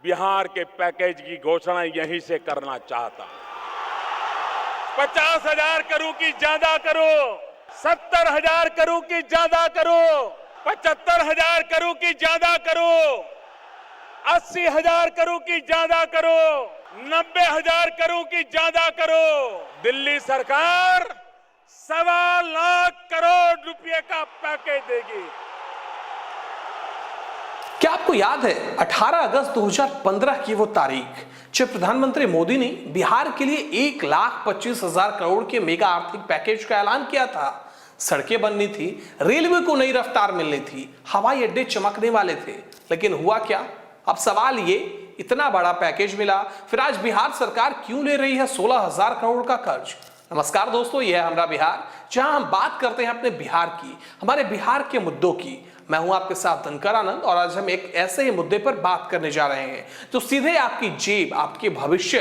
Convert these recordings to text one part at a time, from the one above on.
बिहार के पैकेज की घोषणा यहीं से करना चाहता। 50,000 करूं कि ज्यादा करो, 70,000 करूं कि ज्यादा करो, 75,000 करूं कि ज्यादा करो, 80,000 करूं कि ज्यादा करो, 90,000 करूं कि ज्यादा करो। दिल्ली सरकार 1.25 लाख करोड़ रुपए का पैकेज देगी। क्या आपको याद है 18 अगस्त 2015 की वो तारीख जब प्रधानमंत्री मोदी ने बिहार के लिए 1,25,000 करोड़ के मेगा आर्थिक पैकेज का ऐलान किया था। सड़कें बननी थी, रेलवे को नई रफ्तार मिलनी थी, हवाई अड्डे चमकने वाले थे, लेकिन हुआ क्या? अब सवाल ये, इतना बड़ा पैकेज मिला, फिर आज बिहार सरकार क्यों ले रही है 16,000 करोड़ का कर्ज? नमस्कार दोस्तों, यह है हमरा बिहार, जहां हम बात करते हैं अपने बिहार की, हमारे बिहार के मुद्दों की। मैं हूं आपके साथ धनकर आनंद और आज हम एक ऐसे ही मुद्दे पर बात करने जा रहे हैं जो सीधे आपकी जेब, आपके भविष्य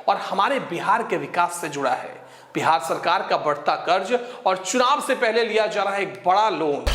और हमारे बिहार के विकास से जुड़ा है। बिहार सरकार का बढ़ता कर्ज और चुनाव से पहले लिया जा रहा एक बड़ा लोन।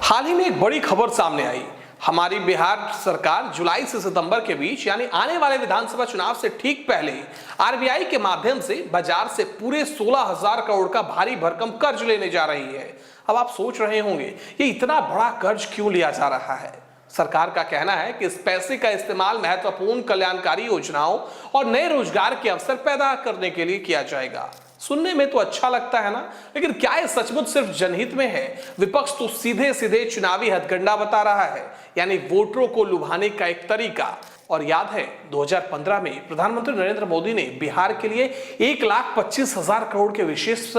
हाल ही में एक बड़ी खबर सामने आई। हमारी बिहार सरकार जुलाई से सितंबर के बीच यानी आने वाले विधानसभा चुनाव से ठीक पहले आरबीआई के माध्यम से बाजार से पूरे 16,000 करोड़ का भारी भरकम कर्ज लेने जा रही है। अब आप सोच रहे होंगे ये इतना बड़ा कर्ज क्यों लिया जा रहा है? सरकार का कहना है कि इस पैसे का इस्तेमाल महत्वपूर्ण कल्याणकारी योजनाओं और नए रोजगार के अवसर पैदा करने के लिए किया जाएगा। सुनने में तो अच्छा लगता है ना, लेकिन क्या ये सचमुच सिर्फ जनहित में है? विपक्ष तो सीधे सीधे चुनावी हथकंडा बता रहा है, यानी वोटरों को लुभाने का एक तरीका। और याद है 2015 में प्रधानमंत्री नरेंद्र मोदी ने बिहार के लिए 1,25,000 करोड़ के विशेष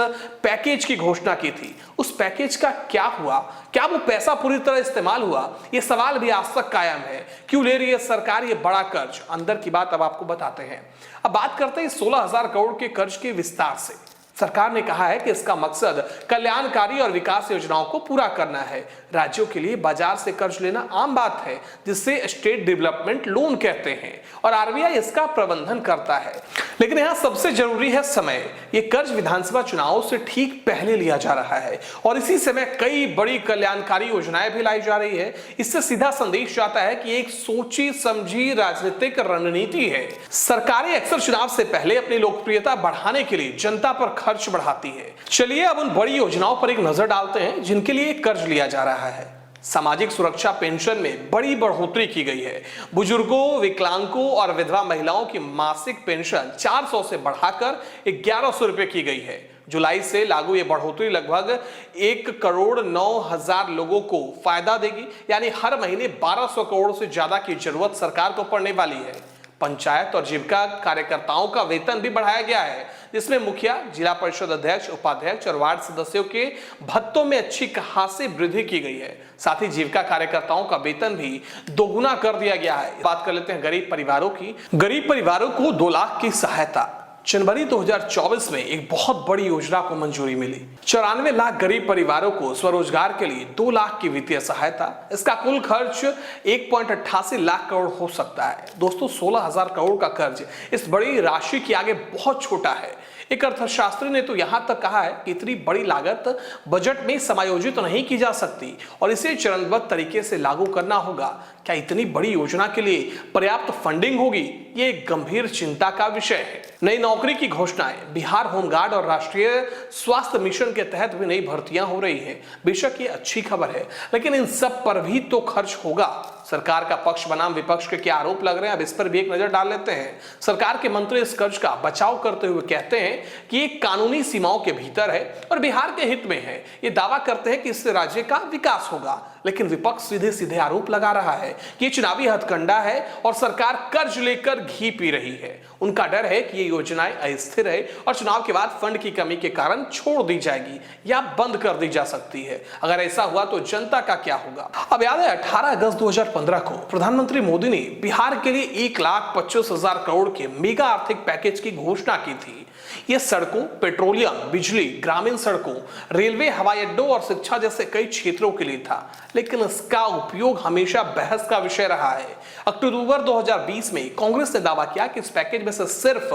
पैकेज की घोषणा की थी। उस पैकेज का क्या हुआ? क्या वो पैसा पूरी तरह इस्तेमाल हुआ? ये सवाल भी आज तक कायम है। क्यों ले रही है सरकार ये बड़ा कर्ज? अंदर की बात अब आपको बताते हैं। अब बात करते हैं 16,000 करोड़ के कर्ज के विस्तार से। सरकार ने कहा है कि इसका मकसद कल्याणकारी और विकास योजनाओं को पूरा करना है। राज्यों के लिए बाजार से कर्ज लेना आम बात है, जिसे स्टेट डेवलपमेंट लोन कहते हैं, और आरबीआई इसका प्रबंधन करता है। लेकिन यहाँ सबसे जरूरी है समय। ये कर्ज विधानसभा चुनावों से ठीक पहले लिया जा रहा है और इसी समय कई बड़ी कल्याणकारी योजनाएं भी लाई जा रही है। इससे सीधा संदेश जाता है कि एक सोची समझी राजनीतिक रणनीति है। सरकारें अक्सर चुनाव से पहले अपनी लोकप्रियता बढ़ाने के लिए जनता पर खर्च बढ़ाती है। चलिए अब उन बड़ी योजनाओं पर एक नजर डालते हैं जिनके लिए कर्ज लिया जा रहा है। सामाजिक सुरक्षा पेंशन में बड़ी बढ़ोतरी की गई है। बुजुर्गों, विकलांगों और विधवा महिलाओं की मासिक पेंशन 400 से बढ़ाकर 1,100 रुपए की गई है। जुलाई से लागू ये बढ़ोतरी लगभग 1,09,000 लोगों को फायदा देगी, यानी हर महीने 1,200 करोड़ से ज्यादा की जरूरत सरकार को पड़ने वाली है। पंचायत और जीविका कार्यकर्ताओं का वेतन भी बढ़ाया गया है, जिसमें मुखिया, जिला परिषद अध्यक्ष, उपाध्यक्ष और वार्ड सदस्यों के भत्तों में अच्छी खासी वृद्धि की गई है। साथ ही जीविका कार्यकर्ताओं का वेतन भी दोगुना कर दिया गया है। बात कर लेते हैं गरीब परिवारों की। गरीब परिवारों को 2 लाख की सहायता। जनवरी 2024 में एक बहुत बड़ी योजना को मंजूरी मिली। 94 लाख गरीब परिवारों को स्वरोजगार के लिए 2 लाख की वित्तीय सहायता। इसका कुल खर्च 1.88 लाख करोड़ हो सकता है। दोस्तों, 16,000 करोड़ का कर्ज इस बड़ी राशि के आगे बहुत छोटा है। एक अर्थशास्त्री ने तो यहां तक कहा है कि इतनी बड़ी लागत बजट में समायोजित तो नहीं की जा सकती और इसे चरणबद्ध तरीके से लागू करना होगा। क्या इतनी बड़ी योजना के लिए पर्याप्त फंडिंग होगी? ये एक गंभीर चिंता का विषय है। नई नौकरी की घोषणाएं। बिहार होमगार्ड और राष्ट्रीय स्वास्थ्य मिशन के तहत भी नई भर्तियां हो रही है। बेशक ये अच्छी खबर है, लेकिन इन सब पर भी तो खर्च होगा। सरकार का पक्ष बनाम विपक्ष के क्या आरोप लग रहे हैं, अब इस पर भी एक नजर डाल लेते हैं। सरकार के मंत्री इस कर्ज का बचाव करते हुए कहते हैं कि ये कानूनी सीमाओं के भीतर है और बिहार के हित में है। ये दावा करते हैं कि इससे राज्य का विकास होगा, लेकिन विपक्ष सीधे सीधे आरोप लगा रहा है कि ये चुनावी हथकंडा है और सरकार कर्ज लेकर घी पी रही है। उनका डर है कि ये योजनाएं अस्थिर है और चुनाव के बाद फंड की कमी के कारण छोड़ दी जाएगी या बंद कर दी जा सकती है। अगर ऐसा हुआ तो जनता का क्या होगा? अब याद है 18 अगस्त 2015 को प्रधानमंत्री मोदी ने बिहार के लिए 1,25,000 करोड़ के मेगा आर्थिक पैकेज की घोषणा की थी। ये सड़कों, पेट्रोलियम, बिजली, ग्रामीण सड़कों, रेलवे, हवाई अड्डों और शिक्षा जैसे कई क्षेत्रों के लिए था, लेकिन इसका उपयोग हमेशा बहस का विषय रहा है। अक्टूबर 2020 में कांग्रेस ने दावा किया कि इस पैकेज में से सिर्फ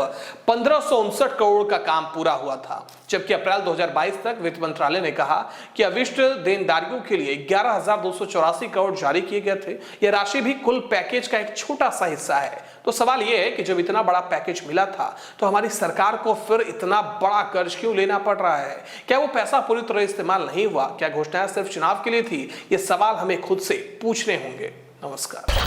1559 करोड़ का काम पूरा हुआ था, जबकि अप्रैल 2022 तक वित्त मंत्रालय ने कहा कि अविष्ट देनदारियों के लिए 11,284 करोड़ जारी किए गए थे। यह राशि भी कुल पैकेज का एक छोटा सा हिस्सा है। तो सवाल यह है कि जब इतना बड़ा पैकेज मिला था तो हमारी सरकार को फिर इतना बड़ा कर्ज क्यों लेना पड़ रहा है? क्या वो पैसा पूरी तरह इस्तेमाल नहीं हुआ? क्या घोषणाएं सिर्फ चुनाव के लिए थी? ये सवाल हमें खुद से पूछने होंगे। नमस्कार।